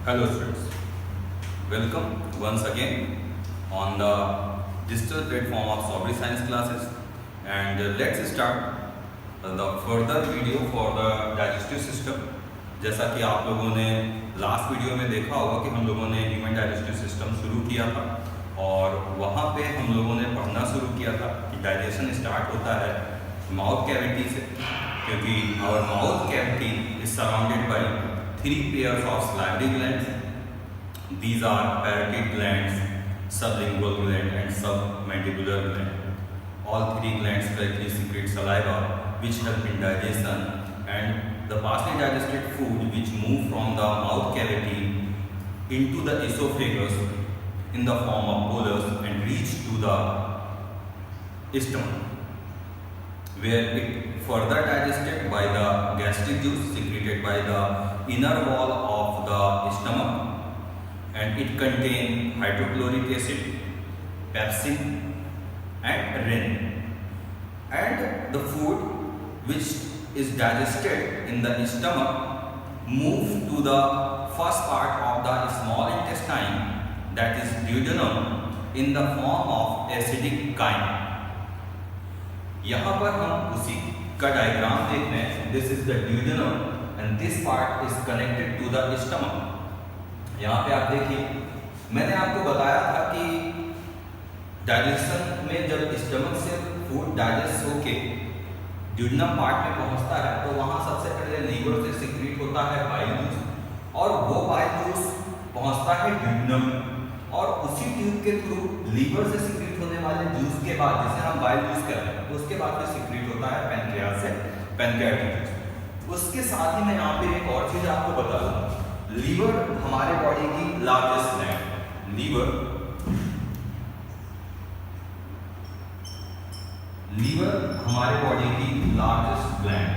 Hello students, welcome once again on the digital platform of Sobri Science classes, and let's start the further video for the digestive system. जैसा कि आप लोगों ने last video में देखा होगा कि हम लोगों ने ह्यूमन डाइजेस्टिव सिस्टम शुरू किया था और वहाँ पे हम लोगों ने पढ़ना शुरू किया था कि डाइजेशन स्टार्ट होता है माउथ कैविटी से, क्योंकि our mouth cavity is surrounded by three pairs of salivary glands. These are parotid glands, sublingual gland and submandibular gland. All three glands directly secrete saliva which help in digestion, and the partially digested food which move from the mouth cavity into the esophagus in the form of bolus and reach to the stomach, where it further digested by the gastric juice secreted by the inner wall of the stomach, and it contains hydrochloric acid, pepsin and renin. And the food which is digested in the stomach moves to the first part of the small intestine, that is duodenum, in the form of acidic chyme. यहाँ पर हम उसी का diagram देख रहे हैं. This is the duodenum and this part is connected to the stomach. यहाँ पे आप देखिए, मैंने आपको बताया था कि डाइजेशन में जब स्टमक से फूड डाइजेस्ट होके ड्यूडेनम पार्ट में पहुँचता है तो वहाँ सबसे पहले लीवर से सिक्रीट होता है बाइल जूस, और वो बाइल जूस पहुँचता है ड्यूडेनम में, और उसी ट्यूब के थ्रू लीवर से सिक्रीट होने वाले जूस के बाद, जिसे हम बाइल जूस कहते हैं, उसके बाद में सिक्रीट होता है पैनक्रियाज से पैनक्रियाटिक जूस. उसके साथ ही मैं यहाँ पे एक और चीज आपको बता दूं, लीवर हमारे बॉडी की लार्जेस्ट ग्लैंड. लीवर हमारे बॉडी की largest gland.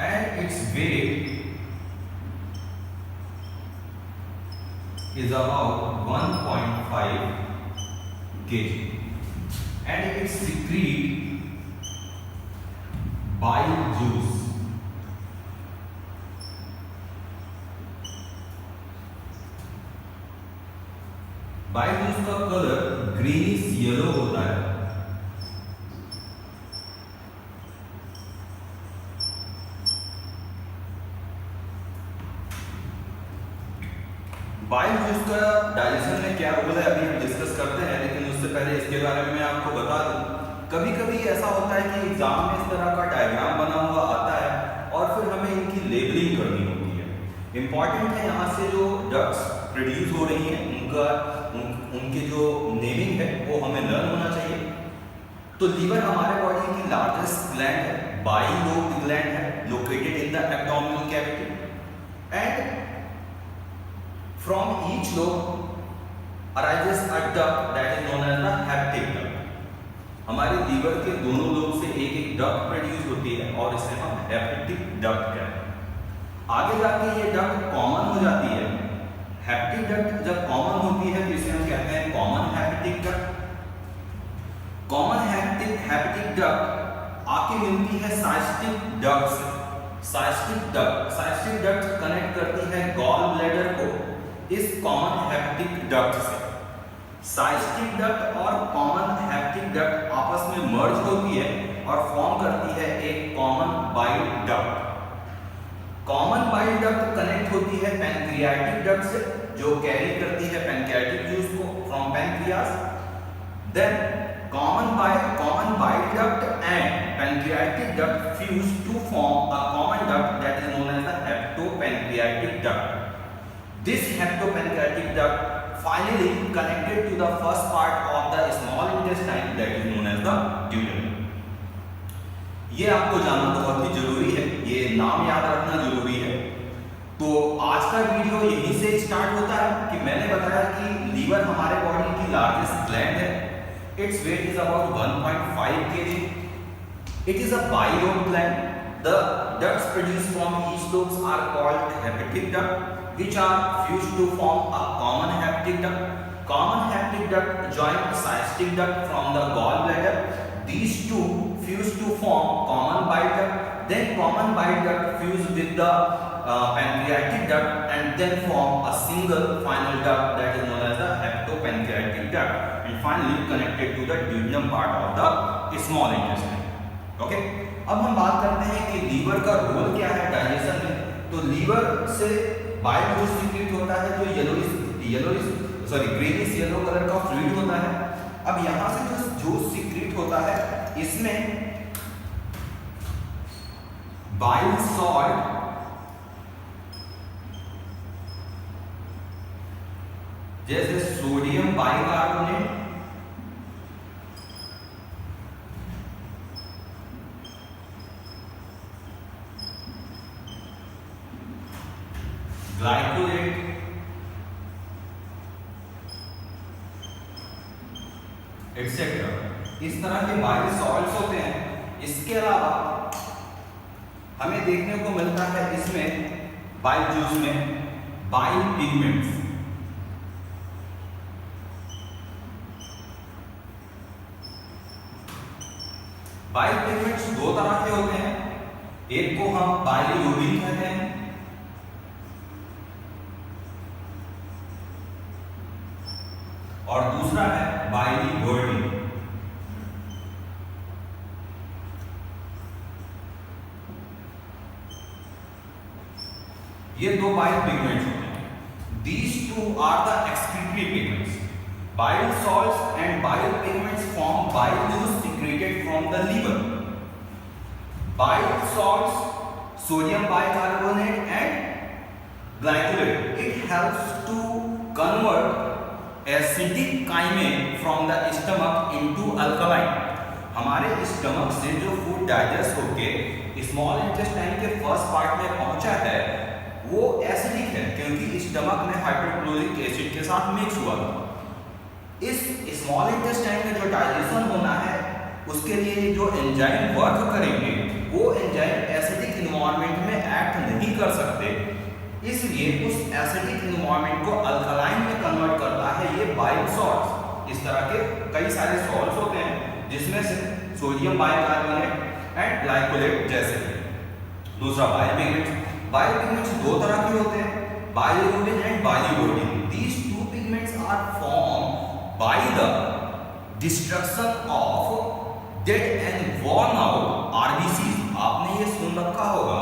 And its weight is about 1.5 kg, and it secrete bile juice. Bile juice का कलर ग्रीनिश येलो होता है. बाइल जूस का डाइजेशन में क्या रोल है अभी हम डिस्कस करते हैं, लेकिन उससे पहले इसके बारे में मैं आपको बता दूं. कभी कभी ऐसा होता है कि एग्जाम में इस तरह का डायग्राम बना हुआ आता है और फिर हमें इनकी लेबलिंग करनी होती है. इंपॉर्टेंट है यहाँ से जो डक्ट्स प्रोड्यूस हो रही हैं उनके जो नेमिंग है वो हमें लर्न होना चाहिए. तो लीवर हमारे बॉडी की लार्जेस्ट ग्लैंड है, बाइल लोब्ड ग्लैंड है, located in the abdominal cavity, and from each lobe arises a duct that is known as the hepatic duct. हमारे लीवर के दोनों लोब से एक एक डक्ट प्रोड्यूस होती है और इसे हम हेपेटिक डक्ट कहते हैं. आगे जाके ये डक्ट कॉमन हो जाती है. हेपेटिक डक्ट जब कॉमन होती है तो इसे हम कहते हैं common hepatic duct. Common hepatic duct आके मिलती है साइस्टिक डक्ट से. साइस्टिक डक्ट कनेक्ट करती है गॉल ब्लैडर को इस कॉमन हेपेटिक डक्ट से. साइस्टिक डक्ट और कॉमन हेपेटिक डक्ट आपस में मर्ज होती है और फॉर्म करती है एक common bile duct. Common bile duct connect होती है पैनक्रियाटिक डक्ट से, जो कैरी करती है पैनक्रियाटिक जूस को from pancreas. Then common bile duct and pancreatic duct fuse to form a common duct that is known as the hepatopancreatic duct. This hepatopancreatic duct finally connected to the first part of the small intestine that is known as the duodenum. ये आपको जानना बहुत ही जरूरी है, ये नाम याद रखना जरूरी है. तो आज का वीडियो यहीं से स्टार्ट होता है कि मैंने बताया कि लीवर हमारे बॉडी की लार्जेस्ट ग्लैंड है. Its weight is about 1.5 kg. It is a bilobed gland. The ducts produced from each lobes are called hepatic duct, which are fused to form a common hepatic duct. Common hepatic duct join cystic duct from the gallbladder. These two fused to form common bile duct, then common bile duct fuse with the pancreatic duct and then form a single final duct that is known as the hepatopancreatic duct, and finally connected to the duodenum part of the small intestine. Okay, अब हम बात करते हैं कि liver का role क्या है digestion में। तो लीवर से बाइल जूस सीक्रेट होता है जो ग्रीनिश येलो कलर का फ्लूइड होता है। अब यहां से जो जूस सीक्रेट होता है इसमें बाइल सॉल्ट जैसे सोडियम बाइकार्बोनेट, ग्लाइकोलेट, एक्सेट्रा, इस तरह के बाइल सॉल्ट्स होते हैं। इसके अलावा हमें देखने को मिलता है इसमें बाइल जूस में बाइल पिगमेंट्स। बाइल पिगमेंट्स दो तरह के होते हैं, एक को हम बाइलिरुबिन कहते हैं और दूसरा है बाइलिवर्डिन। ये दो बाइल पिगमेंट्स होते हैं। These two are the excretory pigments. Bile salts and bile pigments form bile juice secreted from the liver. Bile salts, sodium bicarbonate and glycolate. It helps to convert acidic chyme from the stomach into alkaline. हमारे stomach से जो food digest होके small intestine के first part में पहुंचा है वो acidic है क्योंकि स्टमक में हाइड्रोक्लोरिक एसिड के साथ मिक्स हुआ था। इस स्मॉल इंटेस्टाइन में जो डाइजेशन होना है उसके लिए जो एंजाइम वर्क करेंगे वो एंजाइम एसिडिक इन्वायरमेंट में एक्ट नहीं कर सकते, इसलिए उस एसिडिक इन्वायरमेंट को अल्कलाइन में कन्वर्ट करता है ये बाइल सॉल्ट्स। इस तरह के कई सारे सॉल्ट्स होते हैं जिसमें से सोडियम बाइकार्बोनेट एंड ग्लाइकोलेट जैसे। दूसरा बाइल पिगमेंट्स। बाइल पिगमेंट्स दो तरह के होते हैं, bilirubin and biliverdin. These two pigments are form by the destruction of dead and worn out RBC. आपने ये सुन रखा होगा,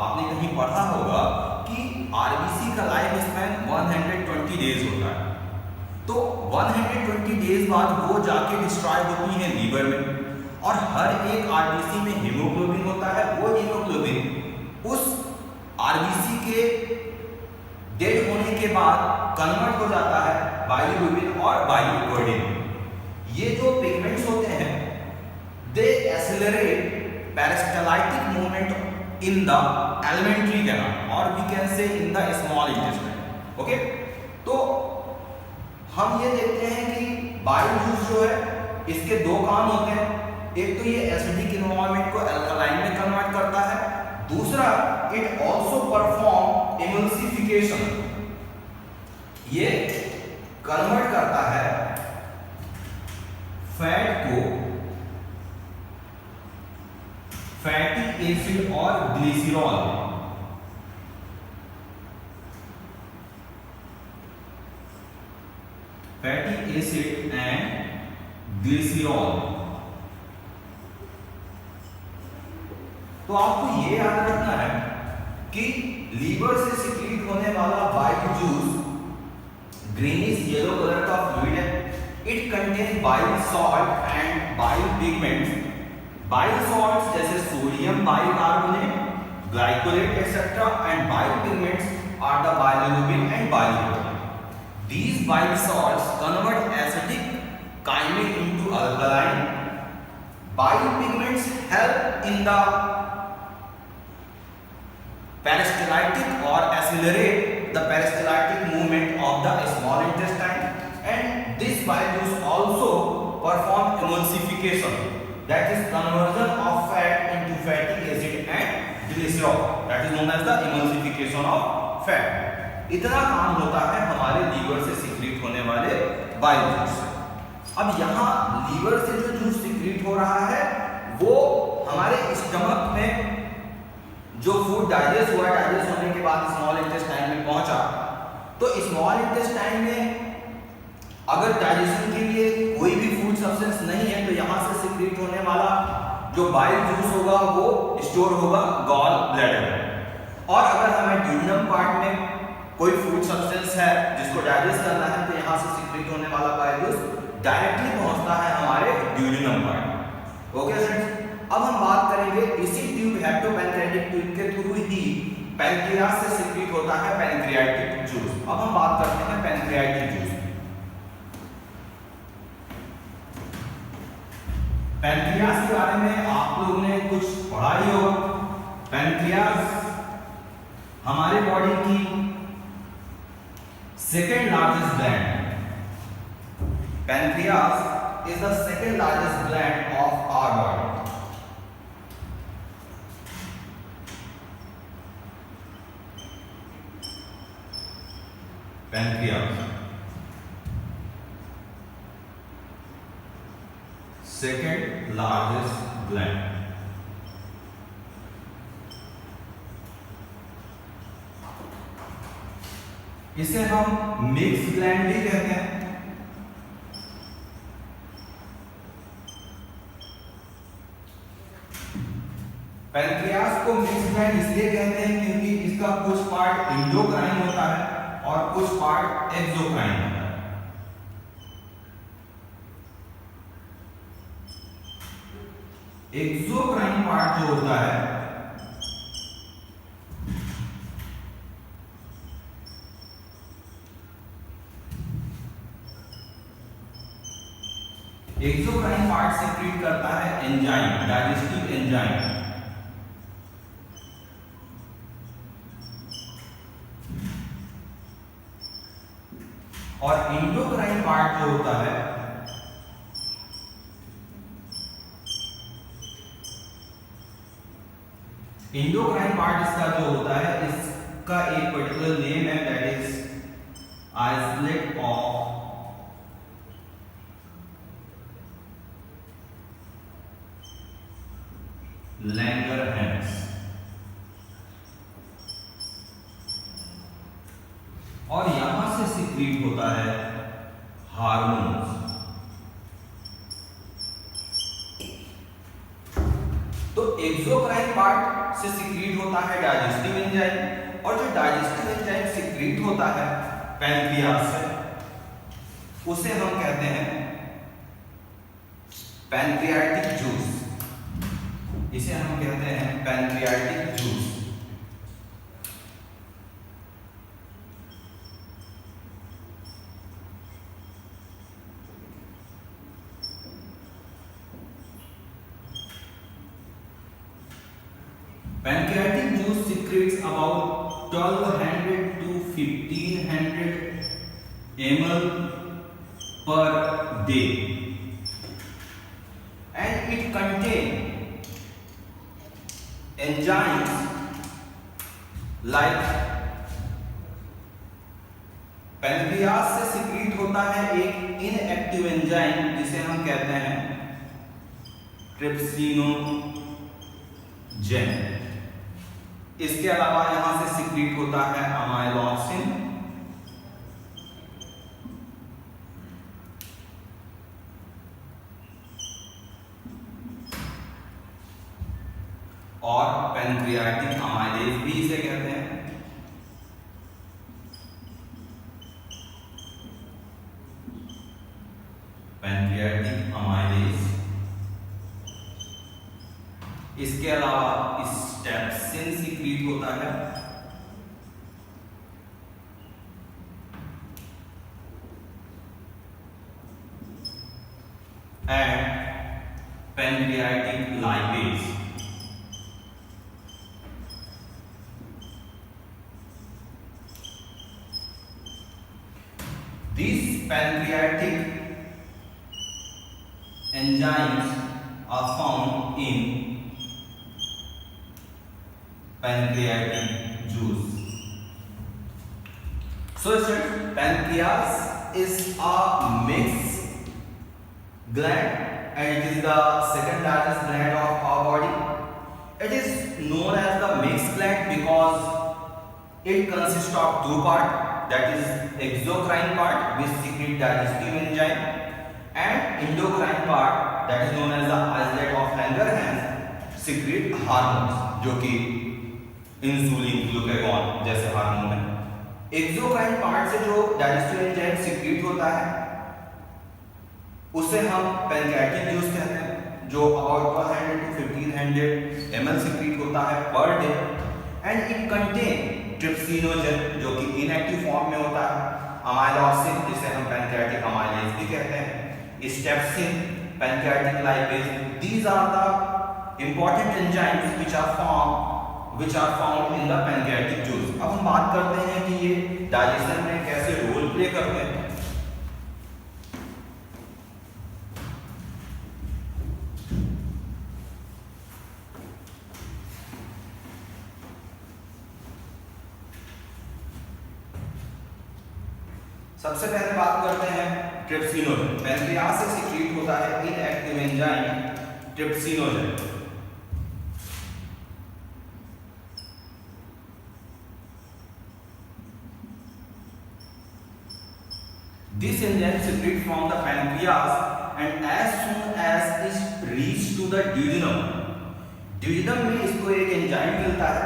आपने कहीं पढ़ा होगा कि आरबीसी का लाइफ स्पैन 120 डेज होता है। तो 120 डेज बाद वो जाके डिस्ट्रॉय होती है लीवर में, और हर एक आरबीसी में हीमोग्लोबिन होता है। वो हीमोग्लोबिन उस आरबीसी के डेड होने के बाद कन्वर्ट हो जाता है बाइलिरुबिन और बाइलिवर्डिन। ये जो पिगमेंट्स होते हैं they accelerate peristaltic movement in the alimentary canal और we can say in the small intestine. Okay, तो हम ये देखते हैं कि बाइल जूस जो है इसके दो काम होते हैं। एक तो ये एसिडिक इन्वायरमेंट को अल्कलाइन में कन्वर्ट करता है, दूसरा इट आल्सो परफॉर्म इमल्सिफिकेशन। ये कन्वर्ट करता है फैट को फैटी एसिड और ग्लिसरॉल में। Fatty acid and glycerol. तो आपको ये याद रखना है कि लीवर से सिक्रीट होने वाला bile juice greenish yellow colour का फ्लूइड है। It contain bile salt and bile pigments. Bile salts जैसे sodium bicarbonate, glycolate etcetera and bile pigments are the bilirubin and biliverdin. These bile salts convert acidic chyme into alkaline. Bile pigments help in the peristaltic or accelerate the peristaltic movement of the small intestine, and this bile juice also perform emulsification, that is conversion of fat into fatty acid and glycerol, that is known as the emulsification of fat. इतना काम होता है हमारे liver से सिक्रीट होने वाले bile juice से। अब यहाँ लीवर से जो जूस सिक्रीट हो रहा है वो हमारे स्टमक में जो फूड डाइजेस्ट हुआ, डाइजेस्ट होने के बाद स्मॉल इंटेस्टाइन में पहुंचा, तो स्मॉल इंटेस्टाइन में अगर डाइजेशन के लिए कोई भी फूड सब्सटेंस नहीं है तो यहाँ से सिक्रीट होने वाला जो बाइल जूस होगा वो स्टोर होगा गॉल ब्लैडर में। और अगर हमें ड्यूडिनम पार्ट में कोई फूड सब्सटेंस है जिसको डाइजेस्ट करना है तो यहाँ से सिक्रीट होने वाला बाइल जूस डायरेक्टली पहुंचता है हमारे ड्यूडिनम पार्ट। ओके फ्रेंड्स, अब हम बात करेंगे इसी ट्यूब हेप्टोपैनक्रियाटिक ट्यूब के थ्रू ही पैनक्रियास से सिक्रीट होता है पैनक्रियाटिक जूस। अब हम बात करते हैं पैनक्रियाटिक जूस। पैनक्रियास के बारे में आप लोगों ने कुछ पढ़ा ही होगा। पैनक्रियास हमारे बॉडी की second largest gland. Pancreas is the second largest gland of our body. Pancreas second largest gland. इसे हम मिक्स ग्लैंड भी कहते हैं। पैनक्रियास को मिक्स ग्लैंड इसलिए कहते हैं क्योंकि इसका कुछ पार्ट एंडोक्राइन होता है और कुछ पार्ट एक्सोक्राइन होता है। एक्सोक्राइन पार्ट जो होता है एक्सोक्राइन पार्ट सिक्रीट करता है एंजाइम, डाइजेस्टिव एंजाइम। और एंडोक्राइन पार्ट जो होता है एंडोक्राइन पार्ट इसका जो होता है इसका एक पर्टिकुलर नेम है, that is isolate of Langerhans. और यहां से सिक्रीट होता है हार्मोन्स। तो एक्सोक्राइन पार्ट से सिक्रीट होता है डाइजेस्टिव एंजाइम, और जो डाइजेस्टिव एंजाइम सिक्रीट होता है पैनक्रियास से उसे हम कहते हैं पैनक्रियाटिक जूस। इसे हम कहते हैं pancreatic juice. Pancreatic juice secretes about 1200 to 1500 ml per day, and it contains enzymes like pancreas से सिक्रीट होता है एक इनएक्टिव एंजाइम जिसे हम कहते हैं ट्रिप्सिनोजेन। इसके अलावा यहां से सिक्रीट होता है अमाइलोक्सिन, और पैनक्रियाटिक अमाइलेज भी इसे कहते हैं। Pancreatic amylase. इसके अलावा स्टेप्सिन सिक्रीट होता है, and pancreatic lipase. These pancreatic enzymes are found in pancreatic juice. So pancreas is a mixed gland and it is the second largest gland of our body. It is known as the mixed gland because it consists of two parts, that is exocrine part which secrete digestive enzyme and endocrine part that is known as the islet of Langerhans secrete hormones जो कि insulin, glucagon जैसे hormone है। Exocrine part से जो digestive enzyme secret होता है उसे हम पैनक्रियाटिक जूस कहते हैं, जो अबाउट 1200 to 1500 ml सीक्रेट होता है per day and it contain trypsinogen जो कि इनएक्टिव फॉर्म में होता है, अमाइलोसिन जिसे हम पैनक्रियाटिक अमाइलेज भी कहते हैं, steapsin, pancreatic lipase, these are the important enzymes which are found in the pancreatic juice। अब हम बात करते हैं कि ये डाइजेशन में कैसे रोल प्ले करते हैं। सबसे पहले बात करते हैं ट्रिप्सिनोजन। पैनक्रियास से सीक्रेट होता है inactive enzyme trypsinogen. This enzyme secretes from the pancreas and as soon as it reaches to the duodenum में इसको एक एंजाइम मिलता है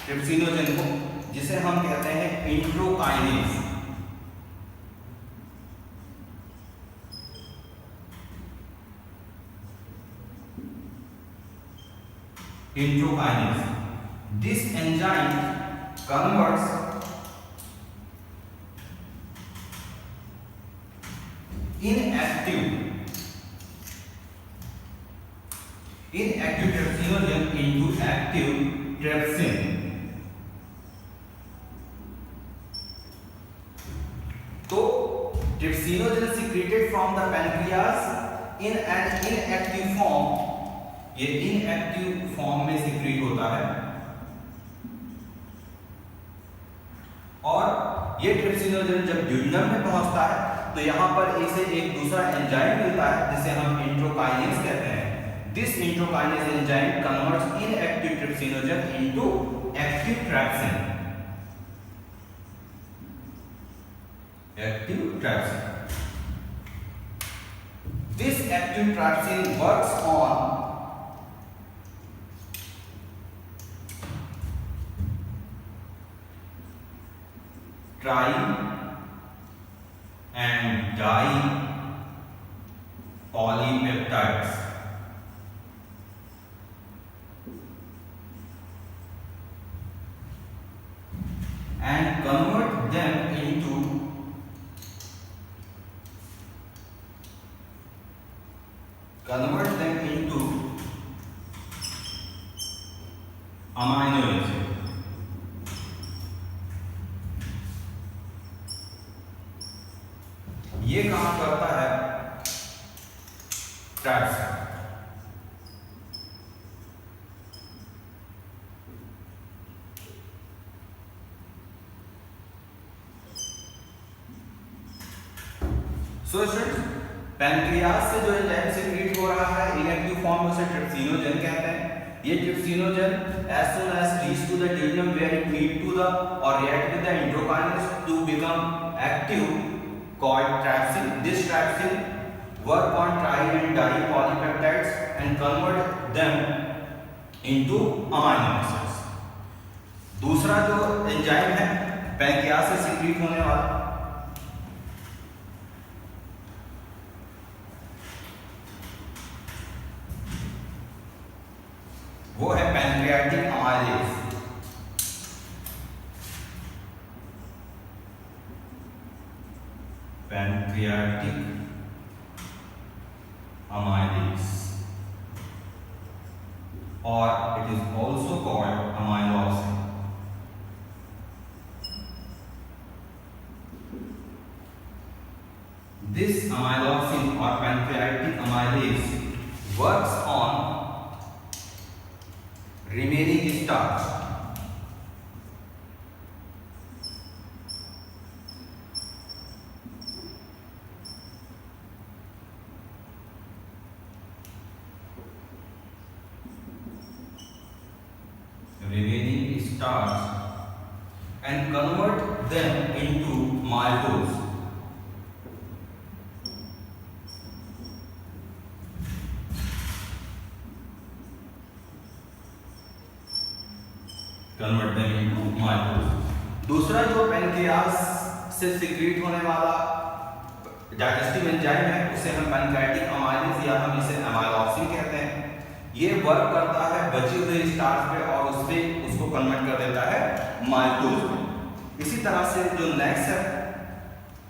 ट्रिप्सिनोजन को, जिसे हम कहते हैं इंट्रोकाइनेज। This enzyme converts inactive trypsinogen into active trypsin। तो trypsinogen secreted from the pancreas in an inactive form, ये inactive form में secrete होता है और ये ट्रिप्सिनोजन जब ड्यूडेनम में पहुंचता है तो यहाँ पर इसे एक दूसरा एंजाइम मिलता है जिसे हम इंट्रोकाइनेज कहते हैं। This enterokinase enzyme converts inactive trypsinogen into active trypsin. This active trypsin works on tri and polypeptides and convert them into amino acid। ये काम करता है ट्रिप्सिन। सो स्टूडेंट्स, पैनक्रियास से जो एंजाइम सीक्रेट हो रहा है इनएक्टिव फॉर्म में उसे ट्रिप्सिनोजन कहते हैं। ये trypsinogen as soon as reach to the duodenum where it meet to the or react with the endokinase to become active called trypsin। This trypsin work on tri and di polypeptides and convert them into amino acids। दूसरा जो enzyme है pancreas से secret होने वाला वो है pancreatic amylase. Pancreatic amylase or it is also called amylosin। This amylosin or pancreatic amylase works on remaining starch and convert them into maltose. Convert them into maltose. दूसरा जो pancreas से सिक्रीट होने वाला डाइजेस्टिव एंजाइम है उसे हम pancreatic amylase या हम इसे अमाइलॉक्सिन कहते हैं। ये वर्क करता है बचे हुए स्टार्च पे और उससे उसको कन्वर्ट कर देता है माल्टोज में। इसी तरह से जो नेक्स्ट है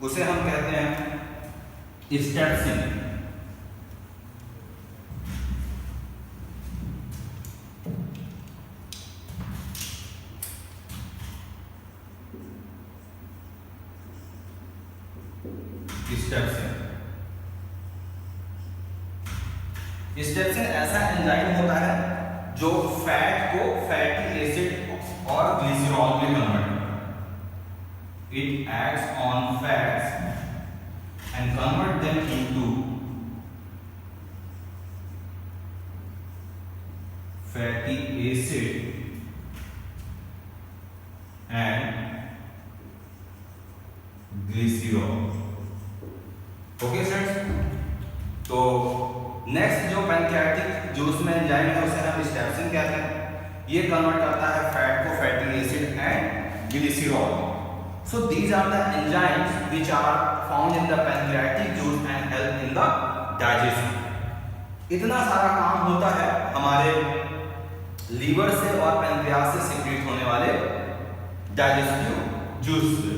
उसे हम कहते हैं स्टेप्सिन। स्टेप्सिन ऐसा एंजाइम होता है जो फैट को फैटी एसिड और ग्लिसरॉल में कन्वर्ट करता है। It acts on fats and convert them into fatty acid and glycerol. Okay friends, तो नेक्स्ट जो पैनक्रियाटिक जूस में एंजाइम है उसे हम स्टेप्सिन कहते हैं। ये कन्वर्ट करता है फैट को fatty acid and glycerol. So these are the enzymes which are found in the pancreatic juice and help in the digestion. इतना सारा काम होता है हमारे लीवर से और पैनक्रियास से सिक्रीट होने वाले डाइजेस्टिव जूस से।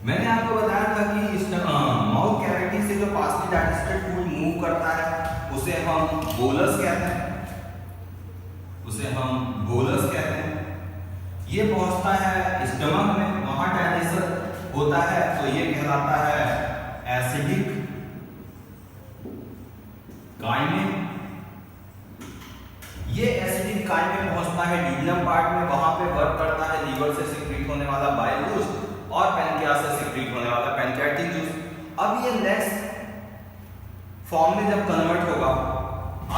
मैंने आपको बताया था कि माउथ कैविटी से जो पार्सली डाइजेस्टेड फूड मूव करता है उसे हम बोलस कहते हैं। ये पहुंचता है स्टमक में, वहां डाइजेशन होता है तो ये कहलाता है एसिडिक काइमिन। ये एसिडिक काइमिन पहुंचता है ड्यूडेनम पार्ट में, वहां पे वर्क करता है लीवर से सिक्रीट होने वाला बाइल जूस और पैनक्रियास से सिक्रीट होने वाला पैनक्रियाटिक जूस। अब ये नेक्स्ट फॉर्म में जब कन्वर्ट होगा,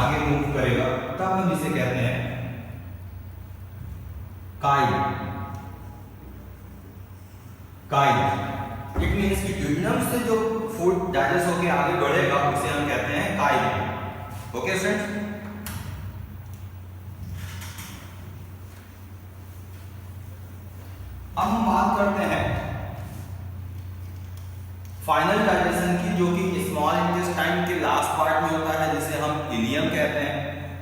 आगे मूव करेगा, तब हम इसे कहते हैं काइल। इट मींस कि ड्यूडेनम से जो फूड डाइजेस्ट होकर आगे बढ़ेगा उसे हम कहते हैं काइल। ओके फ्रेंड्स, अब हम बात करते हैं फाइनल डाइजेशन की, जो कि स्मॉल इंटेस्टाइन के लास्ट पार्ट में होता है, जिसे हम इलियम कहते हैं।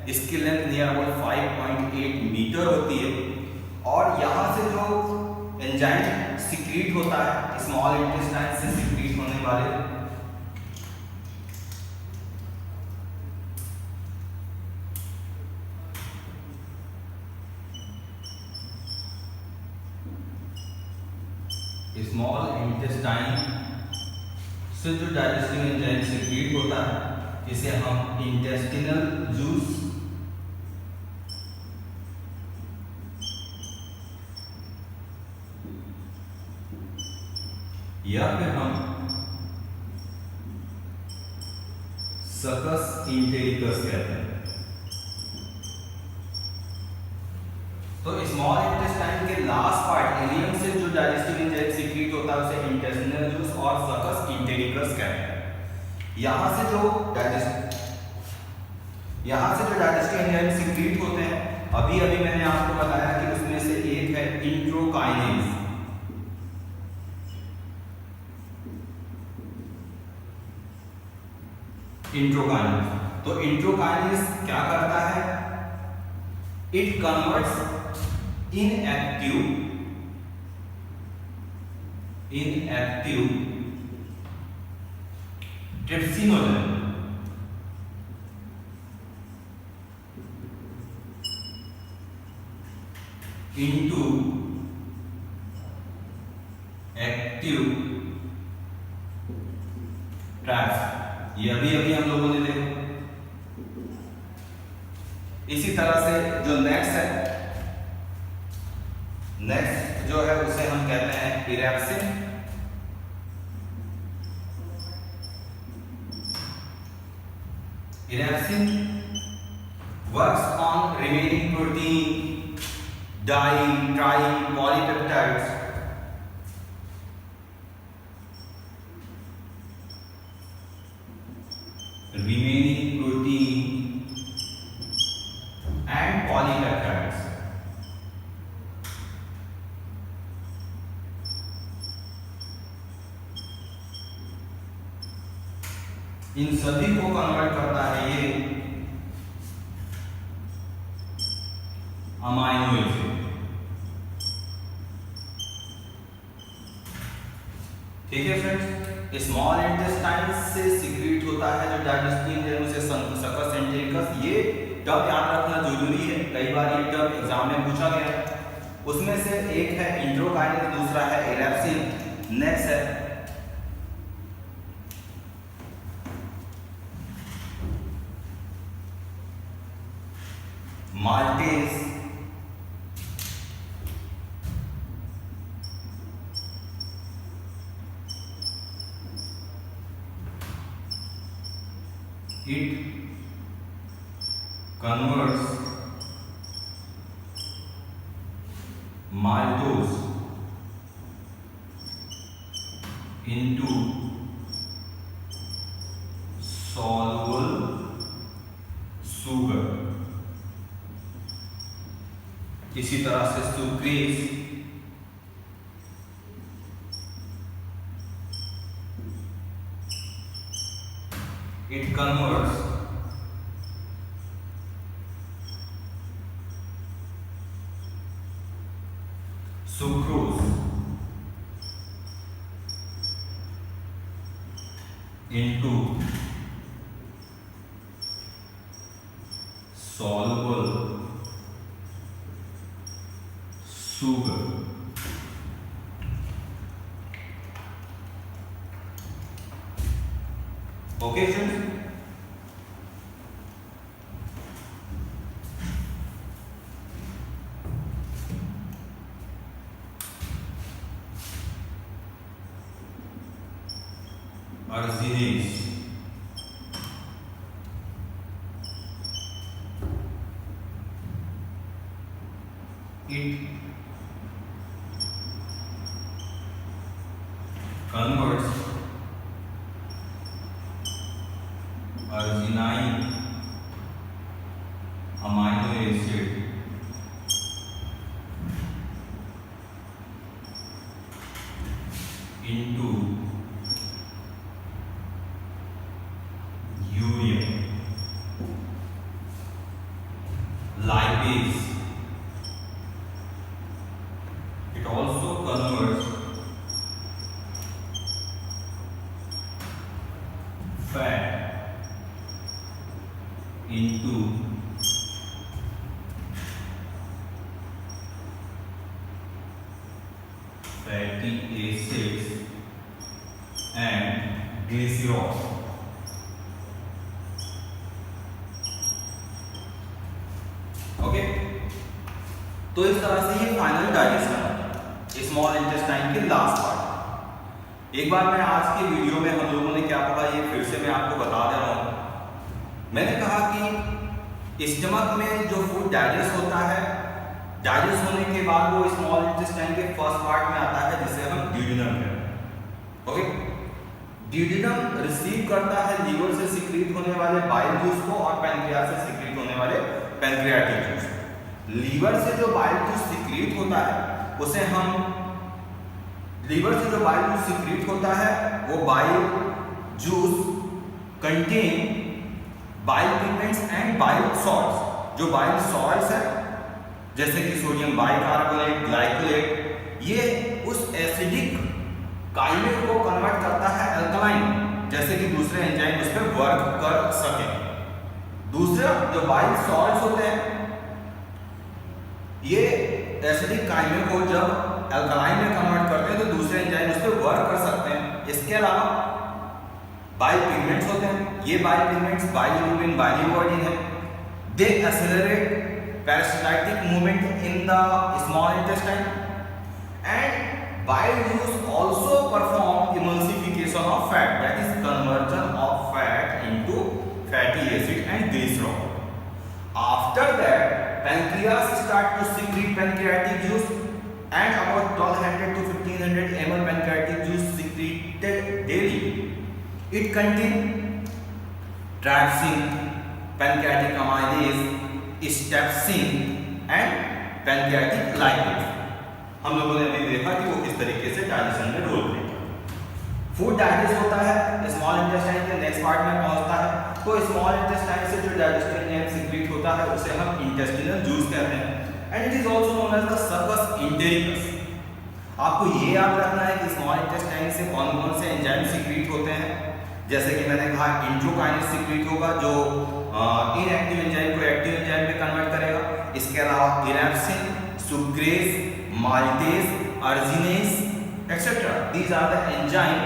इसकी लेंथ नियर अबाउट 5.8 मीटर होती है और यहाँ से जो एंजाइम सिक्रीट होता है स्मॉल इंटेस्टाइन से सिक्रीट होने वाले स्मॉल इंटेस्टाइन से जो डाइजेस्टिव एंजाइम सिक्रीट होता है इसे हम इंटेस्टिनल जूस या फिर हम सकस इंटेरिकस कहते हैं। तो स्मॉल इंटेस्टाइन के लास्ट पार्ट इलियम से जो डाइजेस्टिव एंजाइम सिक्रीट होता है उसे इंटेस्टिनल जूस और सकस इंटेरिकस कहते हैं। यहाँ से जो डाइजेस्टिव एंजाइम सिक्रीट होते हैं, अभी मैंने आपको बताया कि उसमें से एक है इंट्रोकाइनेज। तो इंट्रोकाइनेज क्या करता है? It converts inactive trypsinogen into active traps. ये अभी हम लोगों ने देखा। इसी तरह से जो नेक्स्ट जो है उसे हम कहते हैं erepsin. Erepsin works on remaining protein, di, tri, polypeptides. Remaining protein and polypeptides. इन सभी को कन्वर्ट करता है ये अमाइनो एसिड। ठीक है फ्रेंड्स, स्मॉल इंटेस्टाइन से सीक्रेट होता है जो डाइजेस्टिव है उसे सकस एंटेरिकस। ये टर्म याद रखना जरूरी है, कई बार ये टर्म एग्जाम में पूछा गया है। उसमें से एक है इंट्रोकाइनेज, दूसरा है एरेप्सिन, नेक्स्ट है maltase, it converts maltose into soluble sugar। इसी तरह से sucrase it converts sucrose into soluble sugar। Okay friends, arginase it converts arginine amino acid into urea। lipase it also converts fat into fatty acids and glycerol। Okay, तो इस तरह से ये final digestion है small intestine के last part. एक बार मैं आज के वीडियो में हम लोगों ने क्या पढ़ा ये फिर से मैं आपको बता दे रहा हूँ। मैंने कहा कि स्टमक में जो फूड डाइजेस्ट होता है, डाइजेस्ट होने के बाद वो स्मॉल इंटेस्टाइन के फर्स्ट पार्ट में आता है जिसे हम ड्यूडेनम कहते हैं। ओके, ड्यूडेनम रिसीव करता है लीवर से सीक्रेट होने वाले बाइल जूस को और पैनक्रियास से सीक्रेट होने वाले पैनक्रियाटिक जूस। लीवर से जो बाइल जूस सीक्रेट होता है उसे हम लीवर से जो बाइल जूस सीक्रेट होता है वो bile juice contain bile pigments and bile salts. जो बाइल सॉल्ट्स है जैसे कि सोडियम बाइकार्बोनेट, ग्लाइकोलेट, ये उस एसिडिक काइमेट को कन्वर्ट करता है अल्कलाइन, जैसे कि दूसरे एंजाइम उस पर वर्क कर सके। दूसरा जो बाइल सॉल्ट्स होते हैं ये एसिडिक काइमे को जब अल्कलाइन में कन्वर्ट करते हैं तो दूसरे एंजाइम उस पर वर्क कर सकते हैं। इसके अलावा बाइल पिगमेंट्स होते हैं, ये बाइल पिगमेंट्स बाइलिरुबिन, बाइलिवर्डिन है। They accelerate peristaltic movement in the small intestine and bile juice also perform emulsification of fat, that is conversion of fat into fatty acid and glycerol. After that 300 ml pancreatic juice secreted daily. It contains trypsin, pancreatic amylase, स्टेप्सिन and pancreatic lipase. हम लोगों ने अभी देखा कि वो किस तरीके से डाइजेशन में रोल प्ले करता है। फूड डाइजेस्ट होता है, स्मॉल इंटेस्टाइन के नेक्स्ट पार्ट में पहुंचता है, तो स्मॉल इंटेस्टाइन से जो डाइजेस्टिव एंजाइम सीक्रेट होता है उसे हम इंटेस्टिनल जूस कहते हैं, and it is also known as the succus entericus. आपको ये याद रखना है कि स्मॉल इंटेस्टाइन से कौन कौन से एंजाइम सीक्रेट होते हैं, जैसे कि मैंने कहा इंट्रोकाइनेज सीक्रेट होगा जो इनएक्टिव एंजाइम को एक्टिव एंजाइम में कन्वर्ट करेगा। इसके अलावा erepsin, sucrase, maltase, arginase etcetera, these are the enzyme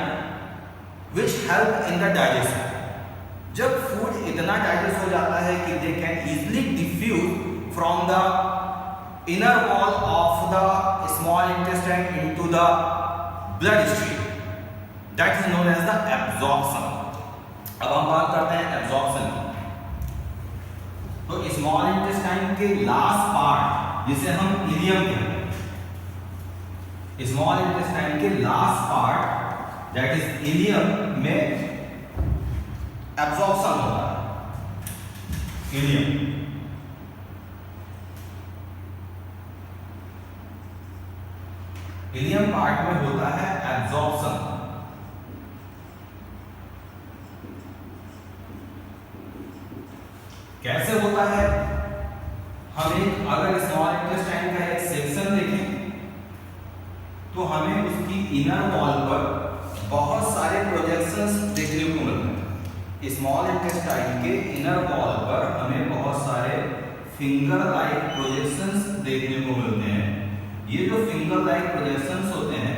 which help in the digestion. जब फूड इतना डाइजेस्ट हो जाता है कि they can easily diffuse from the inner wall of the small intestine into the bloodstream, that is known as the absorption. अब हम बात करते हैं absorption की। तो स्मॉल इंटेस्टाइन के लास्ट पार्ट जिसे हम इलियम कहते हैं, स्मॉल इंटेस्टाइन के last part that is ilium में एब्जॉर्प्शन होता है। इलियम पार्ट में होता है एब्जॉर्प्शन। कैसे होता है? हमें अगर स्मॉल इंटेस्टाइन का एक सेक्शन देखें तो हमें उसकी इनर वॉल पर बहुत सारे प्रोजेक्शंस देखने को मिलते हैं। स्मॉल इंटेस्टाइन के इनर वॉल पर हमें बहुत सारे फिंगर लाइक प्रोजेक्शंस देखने को मिलते हैं। ये जो फिंगर लाइक प्रोजेक्शंस होते हैं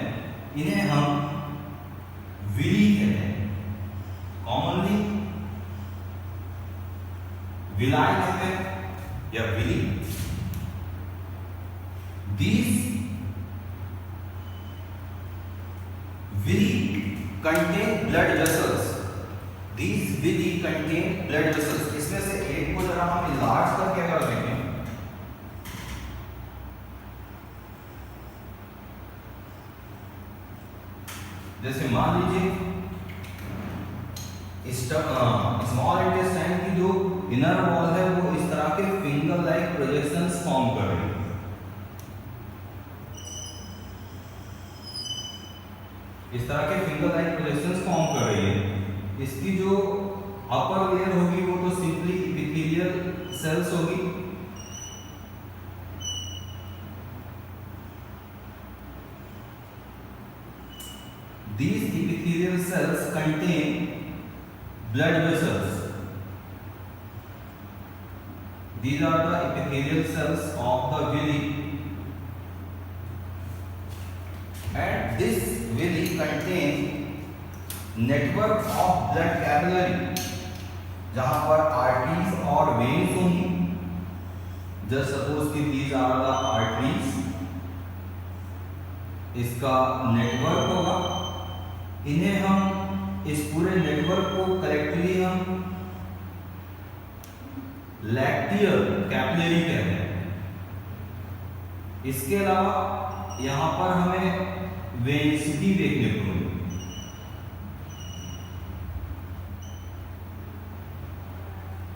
इन्हें हम विली कहते हैं, कॉमनली विलाई कहते हैं या Willie. These villi contain blood vessels. These villi contain blood vessels. इसमें से एक को जरा हम enlarge करके अगर देखें, जैसे मान लीजिए स्मॉल इंटेस्टाइन की जो इनर वॉल है वो इस तरह के फिंगर लाइक प्रोजेक्शंस फॉर्म कर रही है। इस तरह के फिंगर लाइक प्रोजेक्शंस फॉर्म कर रही है। इसकी जो अपर लेयर होगी वो तो सिंपली एपिथेलियल सेल्स होगी, these epithelial cells contain blood vessels. These are the epithelial cells of the villi, and this villi contain network of blood capillary, जहां पर arteries और veins होंगी। Just suppose कि these are the arteries, इसका network होगा। इन्हें हम इस पूरे नेटवर्क को कलेक्टिवली हम लैक्टियल कैपिलरी कहते हैं। इसके अलावा यहाँ पर हमें वेनिसिटी देखने को मिलेगी।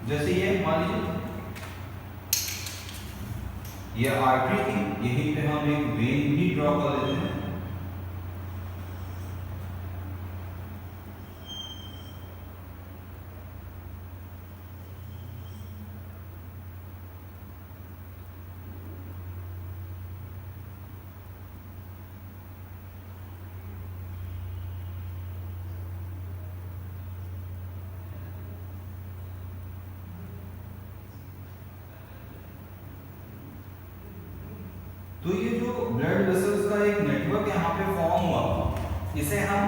जैसे ये मान लीजिए ये आर्टरी थी, यहीं पे हम एक वेन भी ड्रॉ कर लेते हैं। तो ये जो ब्लड वेसल्स का एक नेटवर्क यहाँ पे फॉर्म हुआ, इसे हम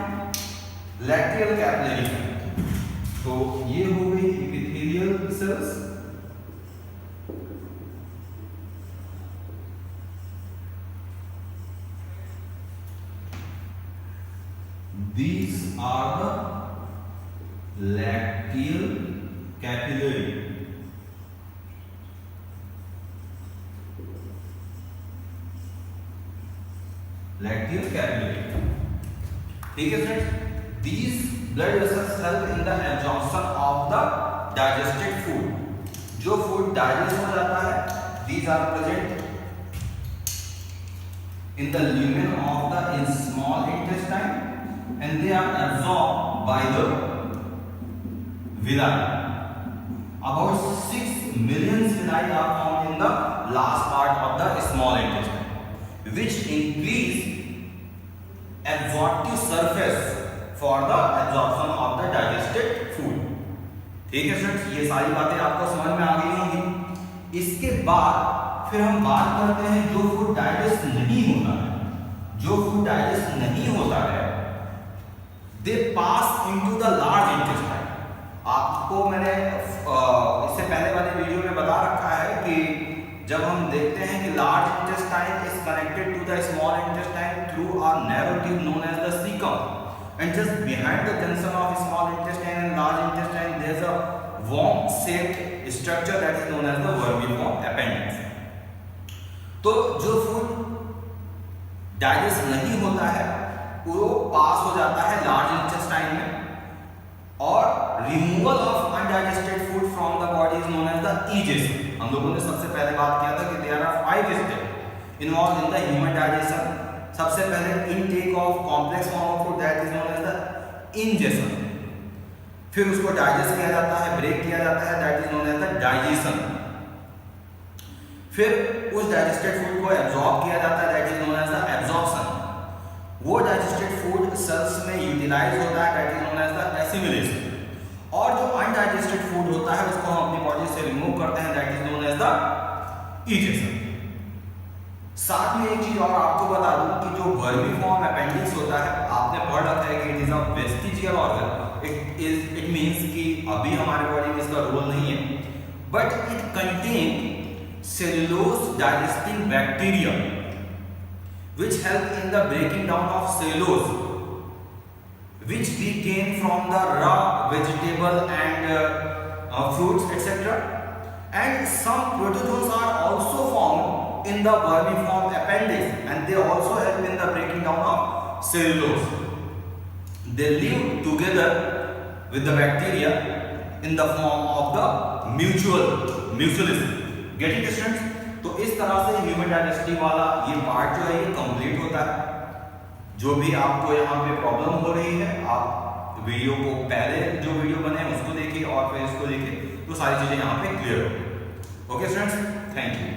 लैक्टियल कैपिलरी कहते हैं। तो ये हो गई epithelial cells, these are the lacteal capillary. Lacteal capillary. ठीक है friends, these blood vessels help in the absorption of the digested food. जो फूड डाइजेस्ट हो जाता है, these are present in the lumen of the small intestine and they are absorbed by the villi. About 6 million villi are found in the last part of the small intestine, which increase absorptive surface for the absorption of the digested food. ठीक है friends, ये सारी बातें आपको समझ में आ गई होंगी। इसके बाद फिर हम बात करते हैं जो फूड डाइजेस्ट नहीं होता है। जो फूड डाइजेस्ट नहीं होता है, they pass into the large intestine. आपको मैंने इससे पहले वाले वीडियो में बता रखा है कि जब हम देखते हैं कि large intestine is connected to the small intestine through a narrow tube known as the caecum, and just behind the junction of small intestine and large intestine there is a worm shaped structure that is known as the vermiform appendix. तो जो food digest नहीं होता है वो पास हो जाता है large intestine में और removal of undigested food from the body is known as the egestion. हम लोगों ने सबसे पहले बात किया था कि there are 5 steps involve in the human digestion. सबसे पहले intake of complex form of food that is known as the ingestion, फिर उसको डाइजेस्ट किया जाता है, ब्रेक किया जाता है, that is known as the digestion, फिर उस डाइजेस्टेड फूड को एब्जॉर्ब किया जाता है, that is known as the absorption. वो डाइजेस्टेड फूड सेल्स में यूटिलाइज होता है, that is known as the assimilation. और जो अनडाइजेस्टेड फूड होता है उसको हम अपनी बॉडी से रिमूव करते हैं, that is known as the egestion. साथ में एक चीज और आपको बता दूं कि जो वर्मिफॉर्म अपेंडिक्स होता है, आपने पढ़ रखा है कि it is a vestigial organ. It means कि अभी हमारे बॉडी में इसका रोल नहीं है, but it contain cellulose digesting bacteria which help in the breaking down of cellulose which we gain from the raw vegetable and fruits etc. And some protozoans are also found in the vermiform appendix and they also help in the breaking down of cellulose. They live together with the bacteria in the form of the mutualism. Getting it students? तो इस तरह से human digestive वाला ये part जो है ये complete होता है। जो भी आपको यहाँ पे प्रॉब्लम हो रही है, आप वीडियो को पहले जो वीडियो बने उसको देखिए और फिर इसको देखिए, तो सारी चीजें यहाँ पे क्लियर हो। Okay students, thank you.